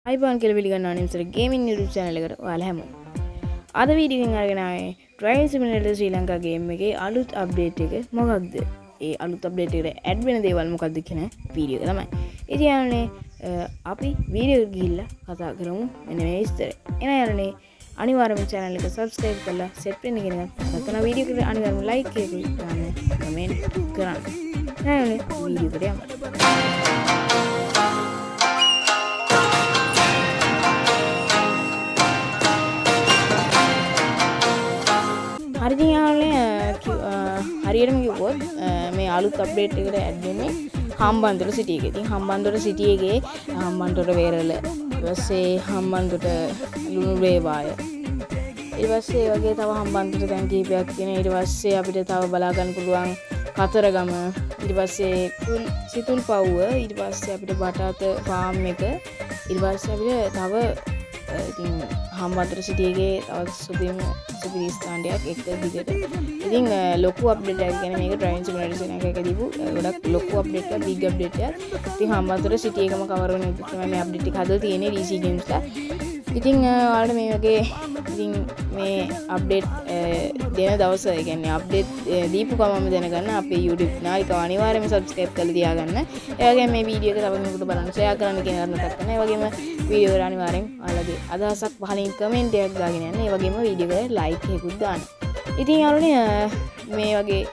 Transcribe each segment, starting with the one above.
අයිබෝන් කියලා පිළිගන්නවා නිම්සර ගේමින් YouTube channel එකට ඔයාලා හැමෝම. අද වීඩියෝ එකෙන් අරගෙන ආවේ Driving Simulator ශ්‍රී ලංකා game එකේ අලුත් අප්ඩේට් එක මොකක්ද? ඒ අලුත් අප්ඩේට් එකට ඇඩ් වෙන දේවල් මොකක්ද කියන වීඩියෝ එක තමයි. ඉතින් යාළුවනේ අපි වීඩියෝ එකට ගිහිල්ලා කතා කරමු මෙන්න මේ විස්තරය. එහෙනම් යාළුවනේ අනිවාර්යයෙන්ම channel එක subscribe කරලා set වෙන්න කියන එකත් මතක් කරනවා. වීඩියෝ එකට අනිවාර්යයෙන්ම like එක දාන්න, comment කරන්න. යාළුවනේ වීඩියෝ එකට යමු. හරිදින් යාළුවනේ හරියටම කිව්වොත් මේ අලුත් අප්ඩේට් එකට ඇඩ් වෙන්නේ හම්බන්තොට සිටි එකේ. ඉතින් හම්බන්තොට සිටි එකේ හම්බන්තොට වේරළ ඊට පස්සේ හම්බන්තොට ලුණුරේවාය ඊට පස්සේ ඒ වගේ තව හම්බන්තොට තැන් කීපයක් තියෙනවා. ඊට පස්සේ අපිට තව බලා ගන්න පුළුවන් කතරගම, ඊට පස්සේ සිතුල්පව්ව, ඊට පස්සේ අපිට බටාත ෆාම් එක, ඊට පස්සේ අපිට තව ඉතින් හම්බන්තොට සිටි එකේ තවත් සුපිරි ස්ථානයක් එක දිගට. ඉතින් ලොකු අප්ඩේට් එකක් කියන්නේ මේක Driving Simulator channel එකක දීපු ගොඩක් ලොකු අප්ඩේට් එකක්, බිග් අප්ඩේට් එකක්. ඉතින් හම්බන්තොට සිටි එකම කවර් වෙන විදිහට තමයි මේ අප්ඩේට් එක හදලා තියෙන්නේ DC Games ලා. ඉතින් ඔයාලට මේ වගේ ඉතින් මේ අප්ඩේට් දෙන දවස, ඒ කියන්නේ අප්ඩේට් දීපු ගමන්ම දැනගන්න අපේ YouTube නාලිකාව අනිවාර්යයෙන්ම subscribe කරලා තියාගන්න. ඒ වගේම මේ වීඩියෝ එක තව කෙනෙකුට බලන්න share කරන්න කියන එක මතක් කරන්න. ඒ වගේම වීඩියෝ එකට අනිවාර්යෙන් ඔයාලගේ අදහසක් පහලින් කමෙන්ට් එකක් දාගෙන යන්න. ඒ වගේම වීඩියෝ එකට like එකකුත් දාන්න. ඉතින් යාළුවනේ මේ වගේ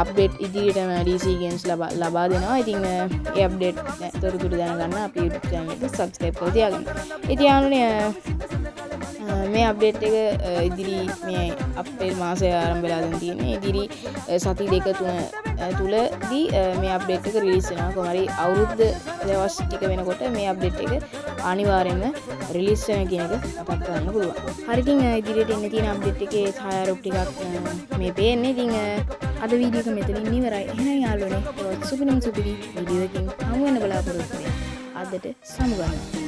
අප්ඩේට් ඉදිරියටම DC Games ලබා දෙනවා. ඉතින් ඒ අප්ඩේට් තොරතුරු දැනගන්න අපේ YouTube channel එක subscribe කරලා තියාගන්න. ඉතින් යාළුවනේ මේ අප්ඩේට් එක ඉදිරි මේ අප්‍රේල් මාසයේ ආරම්භ වෙලා දැන් තියෙන්නේ. ඉදිරි සති දෙක තුන තුලදී මේ අප්ඩේට් එක රිලීස් වෙනවා. කොහොම හරි අවුරුද්ද දවස් ටික වෙනකොට මේ අප්ඩේට් එක අනිවාර්යයෙන්ම රිලීස් වෙන කියන එක මතක් කරගන්න පුළුවන්. හරි, ඉතින් ඉදිරියට එන්න තියෙන අප්ඩේට් එකේ ඡායාරූප ටිකක් මේ පේන්නේ. ඉතින් අද වීඩියෝ එක මෙතනින් ඉවරයි. එහෙනම් යාළුවනේ සුපිරිම සුපිරි වීඩියෝ එකකින් හමු වෙන බලාපොරොත්තු වෙන්න. අදට සමුගන්න.